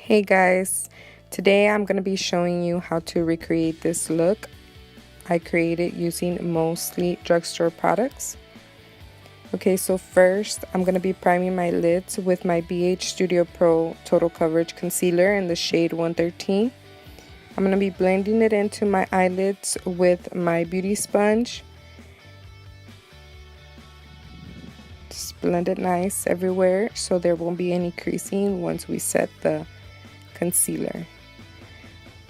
Hey guys, today I'm going to be showing you how to recreate this look. I created using mostly drugstore products. Okay, so first I'm going to be priming my lids with my BH Studio Pro Total Coverage Concealer in the shade 113. I'm going to be blending it into my eyelids with my beauty sponge. Just blend it nice everywhere so there won't be any creasing once we set the concealer.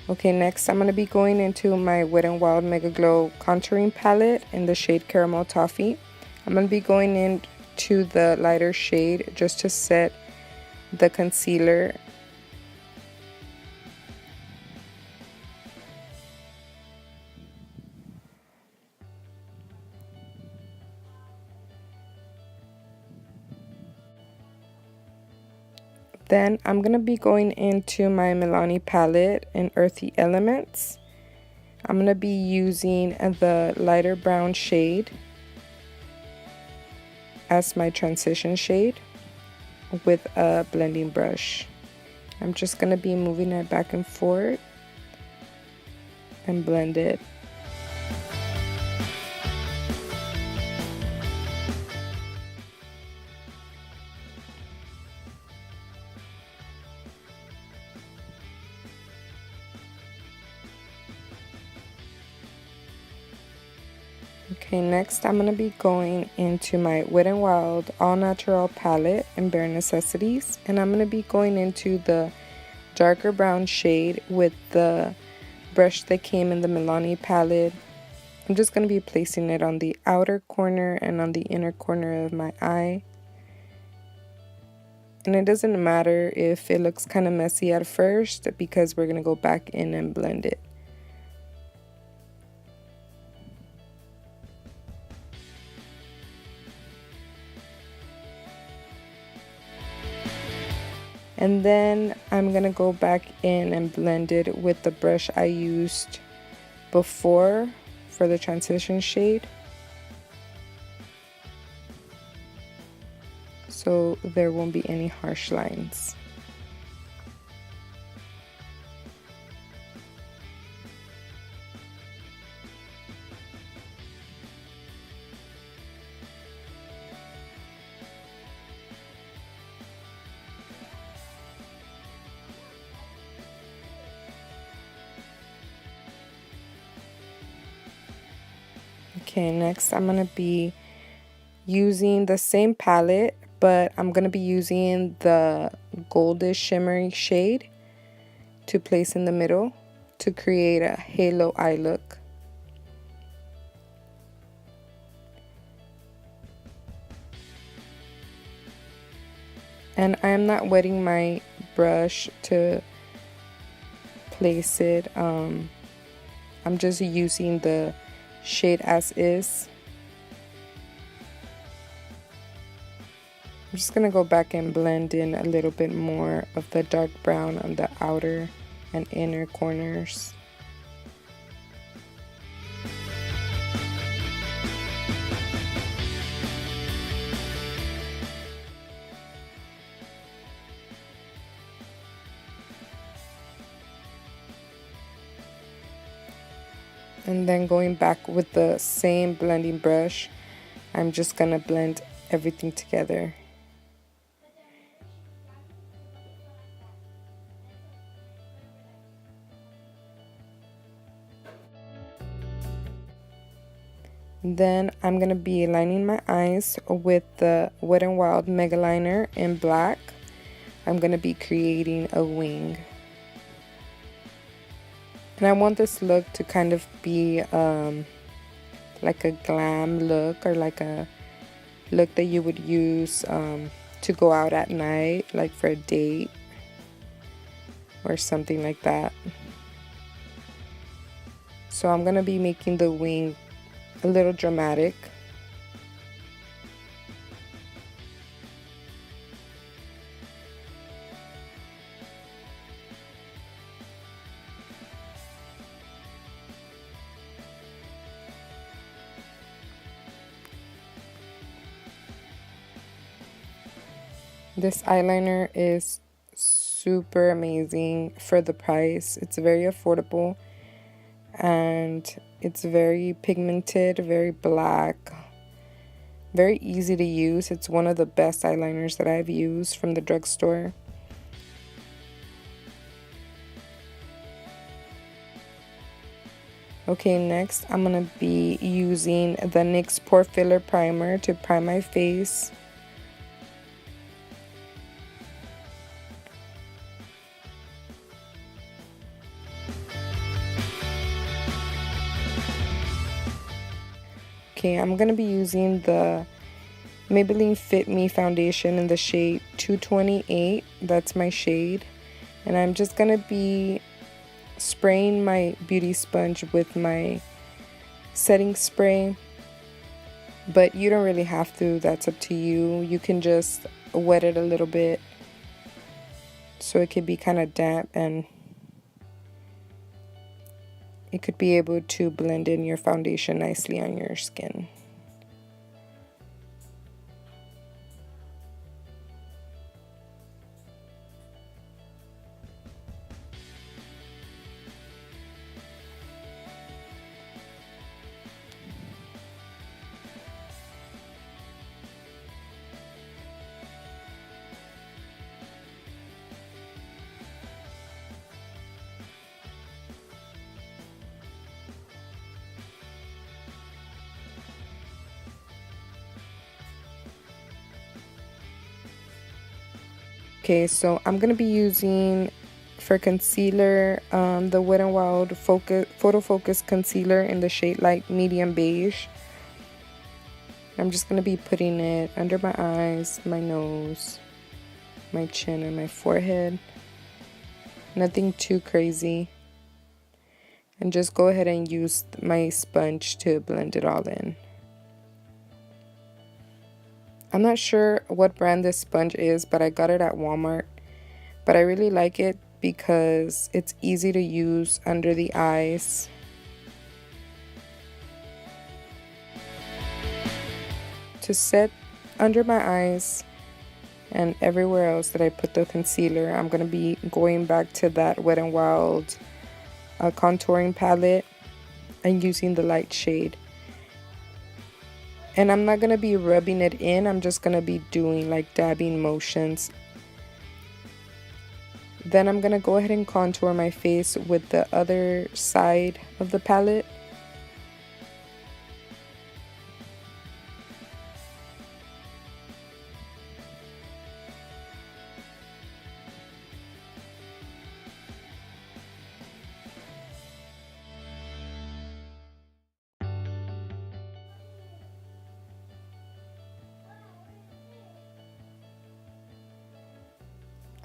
Okay, next I'm going to be going into my Wet n Wild Mega Glow contouring palette in the shade Caramel Toffee. I'm going to be going into the lighter shade just to set the concealer. Then I'm going to be going into my Milani palette in Earthy Elements. I'm going to be using the lighter brown shade as my transition shade with a blending brush. I'm just going to be moving it back and forth and blend it. Okay, next I'm going to be going into my Wet n Wild All Natural palette in Bare Necessities, and I'm going to be going into the darker brown shade with the brush that came in the Milani palette. I'm just going to be placing it on the outer corner and on the inner corner of my eye. And it doesn't matter if it looks kind of messy at first because we're going to go back in and blend it. And then I'm going to go back in and blend it with the brush I used before for the transition shade, so there won't be any harsh lines. Okay, next I'm going to be using the same palette, but I'm going to be using the goldish shimmery shade to place in the middle to create a halo eye look. And I'm not wetting my brush to place it. I'm just using the shade as is. I'm just going to go back and blend in a little bit more of the dark brown on the outer and inner corners. And then going back with the same blending brush, I'm just going to blend everything together. Then I'm going to be lining my eyes with the Wet n Wild Mega Liner in black. I'm going to be creating a wing. And I want this look to kind of be like a glam look, or like a look that you would use to go out at night, like for a date or something like that. So I'm going to be making the wing a little dramatic. This eyeliner is super amazing for the price. It's very affordable and it's very pigmented, very black, very easy to use. It's one of the best eyeliners that I've used from the drugstore. Okay, next I'm gonna be using the NYX Pore Filler Primer to prime my face. Okay, I'm gonna be using the Maybelline Fit Me foundation in the shade 228. That's my shade. And I'm just gonna be spraying my beauty sponge with my setting spray. But you don't really have to, that's up to you. You can just wet it a little bit so it could be kind of damp and it could be able to blend in your foundation nicely on your skin. Okay, so I'm going to be using for concealer the Wet n Wild Photo Focus Concealer in the shade Light Medium Beige. I'm just going to be putting it under my eyes, my nose, my chin, and my forehead. Nothing too crazy. And just go ahead and use my sponge to blend it all in. I'm not sure what brand this sponge is, but I got it at Walmart. But I really like it because it's easy to use under the eyes. To set under my eyes and everywhere else that I put the concealer, I'm going to be going back to that Wet n Wild contouring palette and using the light shade. And I'm not going to be rubbing it in, I'm just going to be doing like dabbing motions. Then I'm going to go ahead and contour my face with the other side of the palette.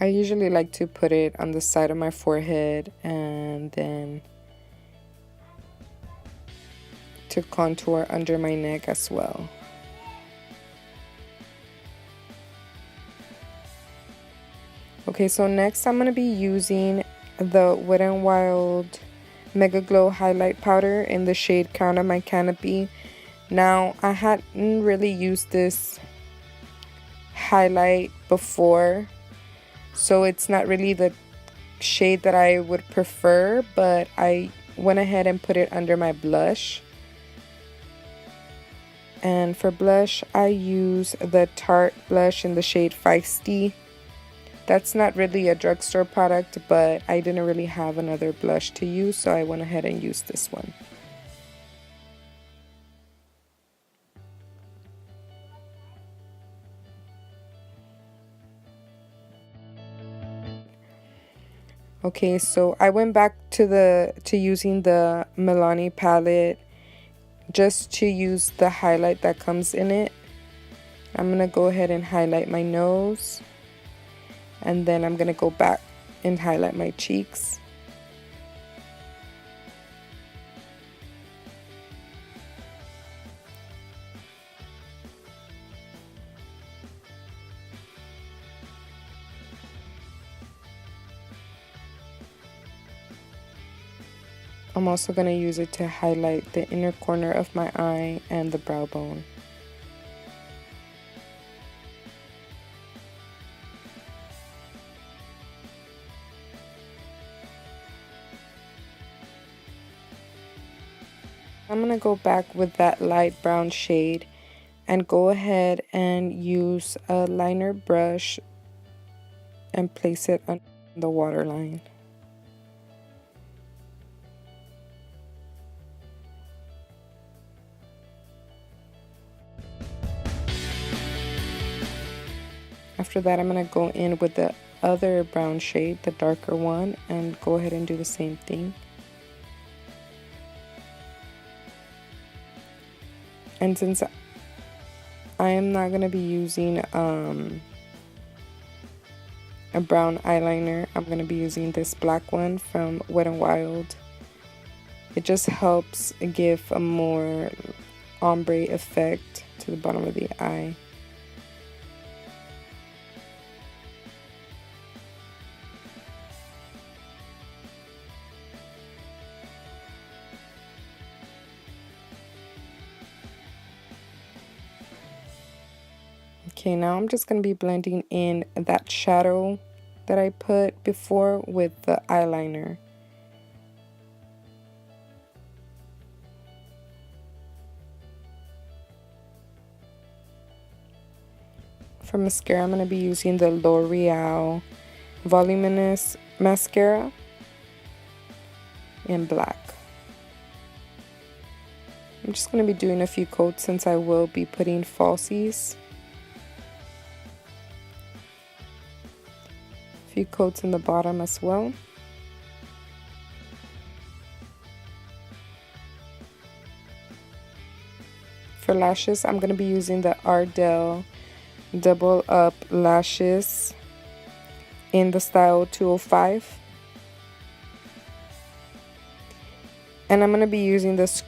I usually like to put it on the side of my forehead and then to contour under my neck as well. Okay, so next I'm going to be using the Wet n Wild Mega Glow Highlight Powder in the shade Crown of My Canopy. Now, I hadn't really used this highlight before, so it's not really the shade that I would prefer, but I went ahead and put it under my blush. And for blush, I use the Tarte blush in the shade Feisty. That's not really a drugstore product, but I didn't really have another blush to use, so I went ahead and used this one. Okay, so I went back to using the Milani palette just to use the highlight that comes in it. I'm gonna go ahead and highlight my nose, and then I'm gonna go back and highlight my cheeks. I'm also going to use it to highlight the inner corner of my eye and the brow bone. I'm going to go back with that light brown shade and go ahead and use a liner brush and place it on the waterline. After that, I'm going to go in with the other brown shade, the darker one, and go ahead and do the same thing. And since I am not going to be using a brown eyeliner, I'm going to be using this black one from Wet n Wild. It just helps give a more ombre effect to the bottom of the eye. Okay, now I'm just going to be blending in that shadow that I put before with the eyeliner. For mascara, I'm going to be using the L'Oreal Voluminous Mascara in black. I'm just going to be doing a few coats since I will be putting falsies. A few coats in the bottom as well. For lashes, I'm going to be using the Ardell Double Up Lashes in the style 205. And I'm going to be using this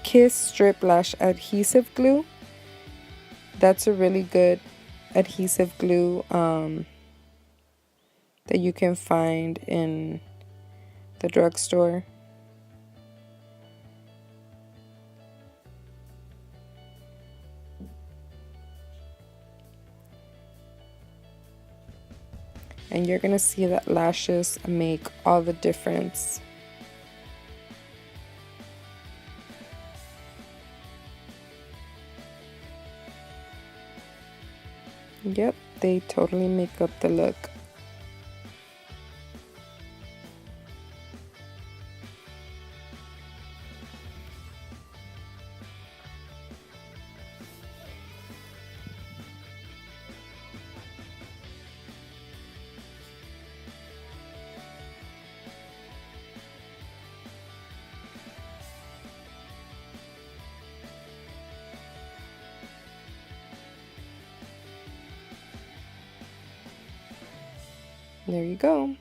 Kiss Strip Lash Adhesive Glue. That's a really good adhesive glue that you can find in the drugstore. And you're going to see that lashes make all the difference. Yep, they totally make up the look. There you go.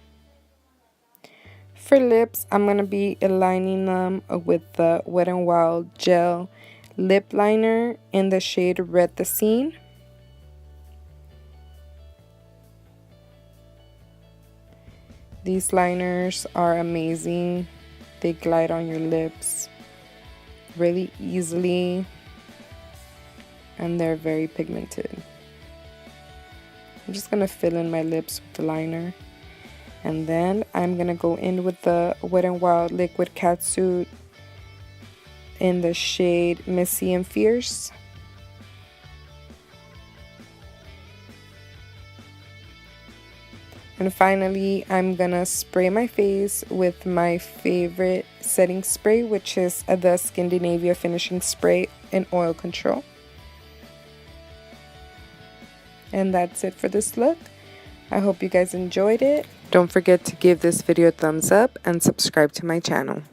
For lips, I'm going to be aligning them with the Wet n Wild Gel Lip Liner in the shade Red the Scene. These liners are amazing. They glide on your lips really easily, and they're very pigmented. I'm just going to fill in my lips with the liner. And then I'm going to go in with the Wet n Wild Liquid Catsuit in the shade Messy and Fierce. And finally, I'm going to spray my face with my favorite setting spray, which is the Scandinavia Finishing Spray in Oil Control. And that's it for this look. I hope you guys enjoyed it. Don't forget to give this video a thumbs up and subscribe to my channel.